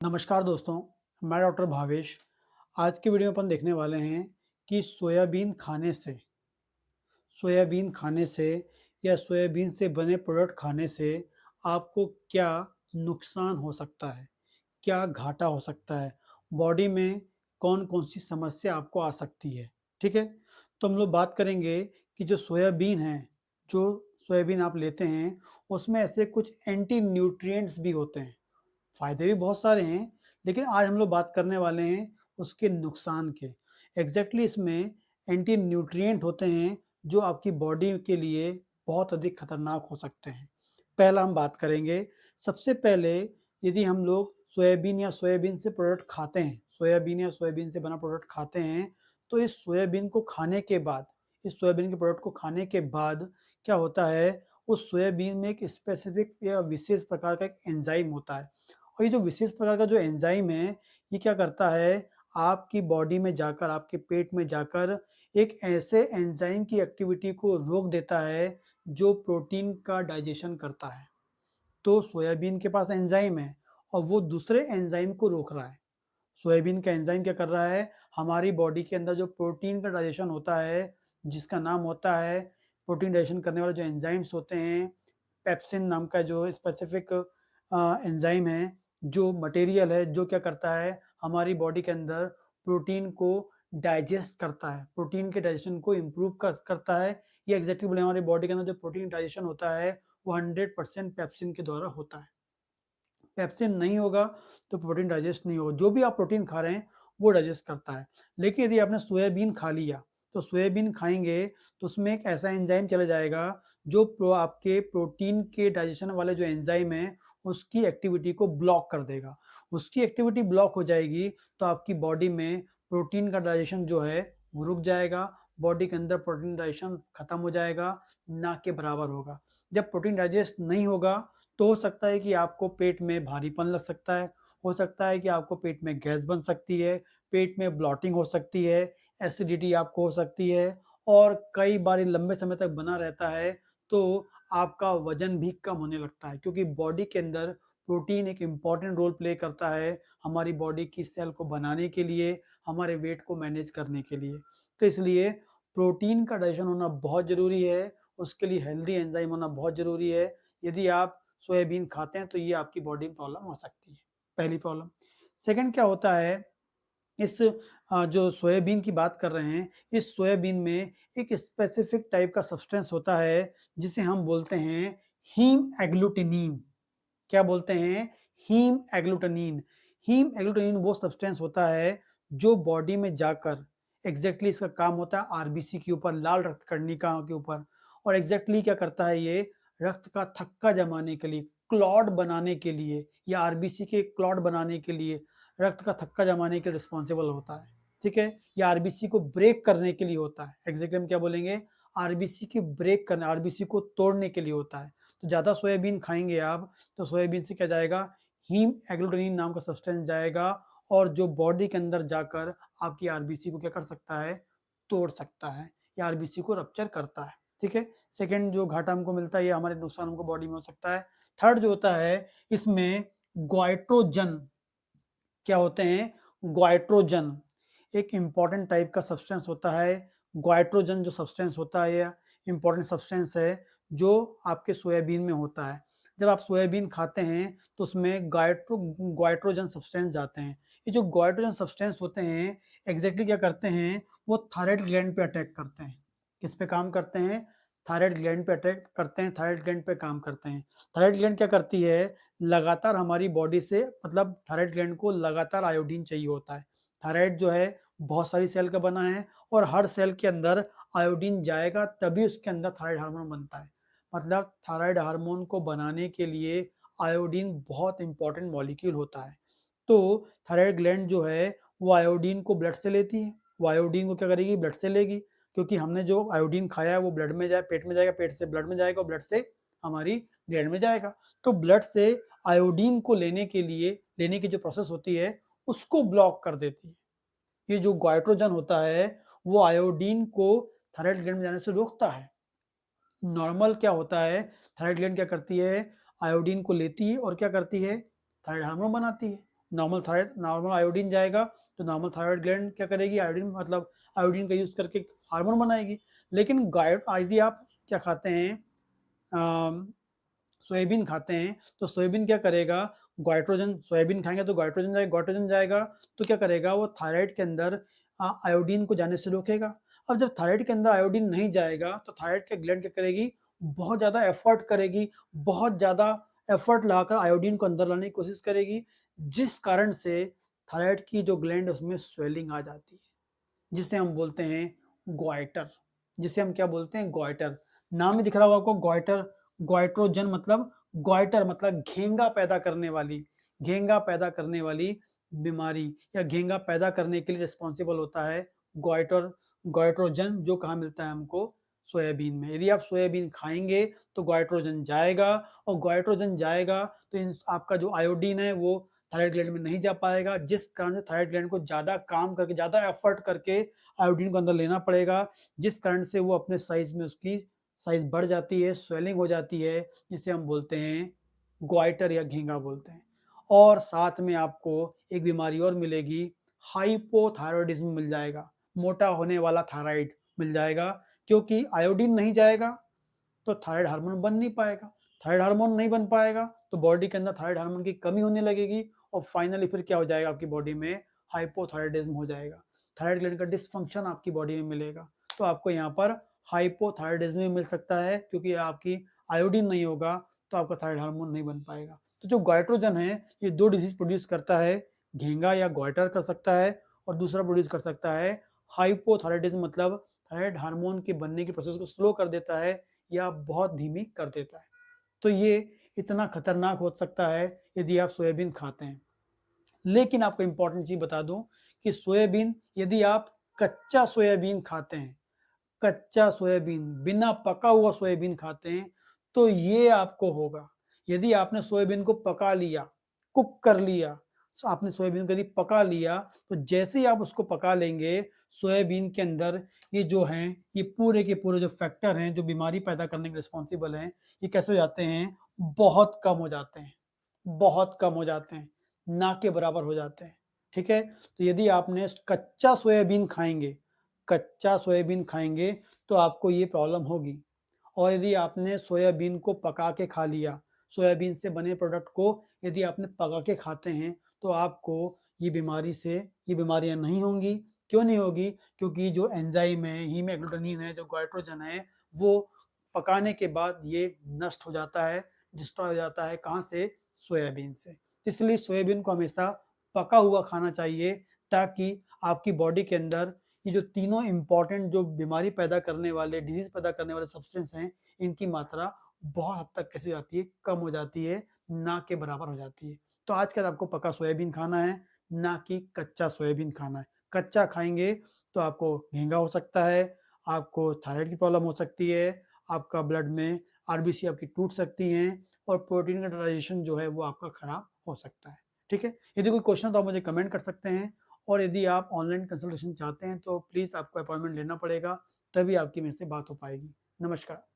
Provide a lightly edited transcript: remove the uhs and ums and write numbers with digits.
नमस्कार दोस्तों, मैं डॉक्टर भावेश। आज की वीडियो में अपन देखने वाले हैं कि सोयाबीन खाने से या सोयाबीन से बने प्रोडक्ट खाने से आपको क्या नुकसान हो सकता है, क्या घाटा हो सकता है, बॉडी में कौन-कौन सी समस्या आपको आ सकती है, ठीक है? तो हम लोग बात करेंगे कि जो सोयाबीन है, जो सोयाबीन आप लेते हैं, उसमें ऐसे कुछ एंटी न्यूट्रिएंट्स भी होते हैं। फ़ायदे भी बहुत सारे हैं, लेकिन आज हम लोग बात करने वाले हैं उसके नुकसान के। एग्ज़ैक्टली इसमें एंटी न्यूट्रिएंट होते हैं, जो आपकी बॉडी के लिए बहुत अधिक खतरनाक हो सकते हैं। पहला हम बात करेंगे, सबसे पहले यदि हम लोग सोयाबीन या सोयाबीन से प्रोडक्ट खाते हैं, सोयाबीन या सोयाबीन से बना प्रोडक्ट खाते हैं, तो इस सोयाबीन के प्रोडक्ट को खाने के बाद क्या होता है, उस सोयाबीन में एक स्पेसिफ़िक या विशेष प्रकार का एक एंजाइम होता है। और ये जो विशेष प्रकार का जो एंजाइम है, ये क्या करता है, आपकी बॉडी में जाकर, आपके पेट में जाकर एक ऐसे एंजाइम की एक्टिविटी को रोक देता है, जो प्रोटीन का डाइजेशन करता है। तो सोयाबीन के पास एंजाइम है और वो दूसरे एंजाइम को रोक रहा है। सोयाबीन का एंजाइम क्या कर रहा है, हमारी बॉडी के अंदर जो प्रोटीन का डाइजेशन होता है, जिसका नाम होता है प्रोटीन डाइजेशन करने वाले जो एंजाइम्स होते हैं, पेप्सिन नाम का जो स्पेसिफिक एंजाइम है, जो मटेरियल है, जो क्या करता है, हमारी बॉडी के अंदर प्रोटीन को डाइजेस्ट करता है, प्रोटीन के डाइजेशन को इम्प्रूव करता है। ये एग्ज़ैक्टली बोले हमारी बॉडी के अंदर जो प्रोटीन डाइजेशन होता है, वो 100% पेप्सिन के द्वारा होता है। पेप्सिन नहीं होगा तो प्रोटीन डाइजेस्ट नहीं होगा। जो भी आप प्रोटीन खा रहे हैं वो डाइजेस्ट करता है। लेकिन यदि आपने सोयाबीन खा लिया तो सोयाबीन खाएँगे तो उसमें एक ऐसा एंजाइम चला जाएगा जो आपके प्रोटीन के डाइजेशन वाले जो एंजाइम है उसकी एक्टिविटी को ब्लॉक कर देगा। उसकी एक्टिविटी ब्लॉक हो जाएगी तो आपकी बॉडी में प्रोटीन का डाइजेशन जो है वो रुक जाएगा। बॉडी के अंदर प्रोटीन डाइजेशन खत्म हो जाएगा, ना के बराबर होगा। जब प्रोटीन डाइजेस्ट नहीं होगा तो हो सकता है कि आपको पेट में भारीपन लग सकता है, हो सकता है कि आपको पेट में गैस बन सकती है, पेट में ब्लॉटिंग हो सकती है, एसिडिटी आपको हो सकती है और कई बार ये लंबे समय तक बना रहता है, तो आपका वज़न भी कम होने लगता है क्योंकि बॉडी के अंदर प्रोटीन एक इम्पॉर्टेंट रोल प्ले करता है, हमारी बॉडी की सेल को बनाने के लिए, हमारे वेट को मैनेज करने के लिए। तो इसलिए प्रोटीन का डाइजेशन होना बहुत ज़रूरी है, उसके लिए हेल्दी एंजाइम होना बहुत ज़रूरी है। यदि आप सोयाबीन खाते हैं तो ये आपकी बॉडी में प्रॉब्लम हो सकती है, पहली प्रॉब्लम। सेकंड क्या होता है, इस जो सोयाबीन की बात कर रहे हैं, इस सोयाबीन में एक स्पेसिफिक टाइप का सब्सटेंस होता है, जिसे हम बोलते हैं हीम एग्लूटिनिन। क्या बोलते हैं? Haemagglutinin. हीम एग्लूटिनिन वो सब्सटेंस होता है, जो बॉडी में जाकर एग्ज़ैक्टली इसका काम होता है आरबीसी के ऊपर, लाल रक्त कणिका के ऊपर और एग्ज़ैक्टली क्या करता है ये, रक्त का थक्का जमाने के लिए, क्लॉट बनाने के लिए या आरबीसी के क्लॉट बनाने के लिए, रक्त का थक्का जमाने के रिस्पॉन्सिबल होता है, ठीक है? या आरबीसी को ब्रेक करने के लिए होता है। एग्ज़ैक्टली हम क्या बोलेंगे? आरबीसी की ब्रेक करना, आरबीसी को तोड़ने के लिए होता है। तो ज़्यादा सोयाबीन खाएँगे आप तो सोयाबीन से क्या जाएगा, हीम एग्लूटिनिन नाम का सब्सटेंस जाएगा और जो बॉडी के अंदर जाकर आपकी आरबीसी को क्या कर सकता है, तोड़ सकता है या आरबीसी को रप्चर करता है, ठीक है? सेकंड जो घाटा हमको मिलता है, ये हमारे नुकसान हमको बॉडी में हो सकता है। थर्ड जो होता है, इसमें गोइट्रोजन क्या होते हैं, गोइट्रोजन एक इम्पॉर्टेंट टाइप का सब्सटेंस होता है। गोइट्रोजन जो सब्सटेंस होता है, ये इम्पॉर्टेंट सब्सटेंस है, जो आपके सोयाबीन में होता है। जब आप सोयाबीन खाते हैं, तो उसमें गोइट्रोजन सब्सटेंस जाते हैं। ये जो गोइट्रोजन सब्सटेंस होते हैं, एग्ज़ैक्टली क्या करते हैं, वो थायरॉइड ग्लैंड पे अटैक करते हैं। किस पे काम करते हैं? थायरॉइड ग्लैंड पे अटैक करते हैं, थायरॉइड ग्लैंड पे काम करते हैं। थायरॉइड ग्लैंड क्या करती है, लगातार हमारी बॉडी से मतलब थायरॉइड ग्लैंड को लगातार आयोडीन चाहिए होता है। थायरॉइड जो है बहुत सारी सेल का बना है और हर सेल के अंदर आयोडीन जाएगा तभी उसके अंदर थायरॉइड हार्मोन बनता है। मतलब थायरॉइड हार्मोन को बनाने के लिए आयोडीन बहुत इंपॉर्टेंट मॉलिक्यूल होता है। तो थायरॉइड ग्लैंड जो है वो आयोडीन को ब्लड से लेती है। वो आयोडीन को क्या करेगी, ब्लड से लेगी क्योंकि हमने जो आयोडीन खाया है वो ब्लड में जाए, पेट में जाएगा, पेट से ब्लड में जाएगा और ब्लड से हमारी ग्लैंड में जाएगा। तो ब्लड से आयोडीन को लेने की जो प्रोसेस होती है, उसको ब्लॉक कर देती है। ये जो गोइट्रोजन होता है, वो आयोडीन को थायरॉइड ग्लैंड में जाने से रोकता है। नॉर्मल क्या होता है, थायरॉइड ग्लैंड क्या करती है, आयोडीन को लेती है और क्या करती है, थायरॉइड हार्मोन बनाती है। नॉर्मल थायराइड, नॉर्मल आयोडीन जाएगा, तो नॉर्मल थायराइड ग्लैंड क्या करेगी, आयोडीन मतलब आयोडीन का यूज़ करके हार्मोन बनाएगी। लेकिन यदि आप क्या खाते हैं, सोयाबीन खाते हैं, तो सोयाबीन क्या करेगा, गोइट्रोजन, सोयाबीन खाएँगे तो गोइट्रोजन जाएगा, तो क्या करेगा वो थायराइड के अंदर आयोडीन को जाने से रोकेगा। अब जब थायराइड के अंदर आयोडीन नहीं जाएगा, तो थायराइड के ग्लैंड क्या करेगी, बहुत ज़्यादा एफर्ट करेगी, बहुत ज़्यादा एफर्ट लगाकर आयोडीन को अंदर लाने की कोशिश करेगी, जिस कारण से थायराइड की जो ग्लैंड है उसमें स्वेलिंग आ जाती है, जिसे हम बोलते हैं गोइटर। जिसे हम क्या बोलते हैं, गोइटर। नाम ही दिख रहा होगा आपको, गोइटर, गोइट्रोजन मतलब गोइटर मतलब घेंगा पैदा करने वाली, घेंगा पैदा करने वाली बीमारी या घेंगा पैदा करने के लिए रिस्पॉन्सिबल होता है गोइटर, गोइट्रोजन, जो कहाँ मिलता है हमको, सोयाबीन में। यदि आप सोयाबीन खाएंगे तो गोइट्रोजन जाएगा, और गोइट्रोजन जाएगा तो आपका जो आयोडीन है वो थायराइड ग्लैंड में नहीं जा पाएगा, जिस कारण से थायराइड ग्लैंड को ज़्यादा काम करके, ज़्यादा एफर्ट करके आयोडीन को अंदर लेना पड़ेगा, जिस कारण से वो अपने साइज में उसकी साइज बढ़ जाती है, स्वेलिंग हो जाती है, जिसे हम बोलते हैं ग्वाइटर या घेंगा बोलते हैं। और साथ में आपको एक बीमारी और मिलेगी, हाइपोथायरॉयडिज्म मिल जाएगा, मोटा होने वाला थायराइड मिल जाएगा, क्योंकि आयोडीन नहीं जाएगा तो थायराइड हार्मोन बन नहीं पाएगा, थायराइड हार्मोन नहीं बन पाएगा तो बॉडी के अंदर थायराइड हार्मोन की कमी होने लगेगी, और फाइनली फिर क्या हो जाएगा, आपकी बॉडी में हाइपोथायराइडिज्म हो जाएगा, थायराइड ग्लैंड का डिसफंक्शन आपकी बॉडी में मिलेगा। तो आपको यहाँ पर हाइपोथायराइडिज्म भी मिल सकता है, क्योंकि आपकी आयोडीन नहीं होगा तो आपका थायराइड हार्मोन नहीं बन पाएगा। तो जो गोइट्रोजन है ये दो डिजीज प्रोड्यूस करता है, घेंगा या गोइटर कर सकता है, और दूसरा प्रोड्यूस कर सकता है हाइपोथायराइडिज्म, मतलब थायराइड हार्मोन के बनने की प्रोसेस को स्लो कर देता है या बहुत धीमी कर देता है। तो ये इतना खतरनाक हो सकता है यदि आप सोयाबीन खाते हैं। लेकिन आपको इंपॉर्टेंट चीज बता दूं कि सोयाबीन, यदि आप कच्चा सोयाबीन खाते हैं, कच्चा सोयाबीन, बिना पका हुआ सोयाबीन खाते हैं, तो ये आपको होगा। यदि आपने सोयाबीन को पका लिया, कुक कर लिया, आपने सोयाबीन को यदि पका लिया, तो जैसे ही आप उसको पका लेंगे, सोयाबीन के अंदर ये जो हैं, ये पूरे के पूरे जो फैक्टर हैं, जो बीमारी पैदा करने के रिस्पॉन्सिबल हैं, ये कैसे हो जाते हैं, बहुत कम हो जाते हैं, बहुत कम हो जाते हैं, ना के बराबर हो जाते हैं। ठीक है? तो यदि आपने कच्चा सोयाबीन खाएंगे, कच्चा सोयाबीन खाएंगे तो आपको ये प्रॉब्लम होगी। और यदि आपने सोयाबीन को पका के खा लिया, सोयाबीन से बने प्रोडक्ट को यदि आपने पका के खाते हैं, तो आपको ये बीमारी से, ये बीमारियां नहीं होंगी। क्यों नहीं होगी? क्योंकि जो एंजाइम है, हीमोग्लोबिन है, जो गोइट्रोजन है, वो पकाने के बाद ये नष्ट हो जाता है, डिस्ट्रॉय हो जाता है। कहाँ से? सोयाबीन से। इसलिए सोयाबीन को हमेशा पका हुआ खाना चाहिए, ताकि आपकी बॉडी के अंदर ये जो तीनों इंपॉर्टेंट जो बीमारी पैदा करने वाले, डिजीज पैदा करने वाले सब्सटेंस हैं, इनकी मात्रा बहुत हद तक कैसे हो जाती है, कम हो जाती है, ना के बराबर हो जाती है। तो आज के बाद आपको पका सोयाबीन खाना है, ना कि कच्चा सोयाबीन खाना है। कच्चा खाएंगे तो आपको घेंगा हो सकता है, आपको थायराइड की प्रॉब्लम हो सकती है, आपका ब्लड में आरबीसी आपकी टूट सकती हैं, और प्रोटीन का डाइजेशन जो है वो आपका खराब हो सकता है। ठीक है? यदि कोई क्वेश्चन तो आप मुझे कमेंट कर सकते हैं, और यदि आप ऑनलाइन कंसल्टेशन चाहते हैं तो प्लीज़ आपको अपॉइंटमेंट लेना पड़ेगा, तभी आपकी मेरे से बात हो पाएगी। नमस्कार।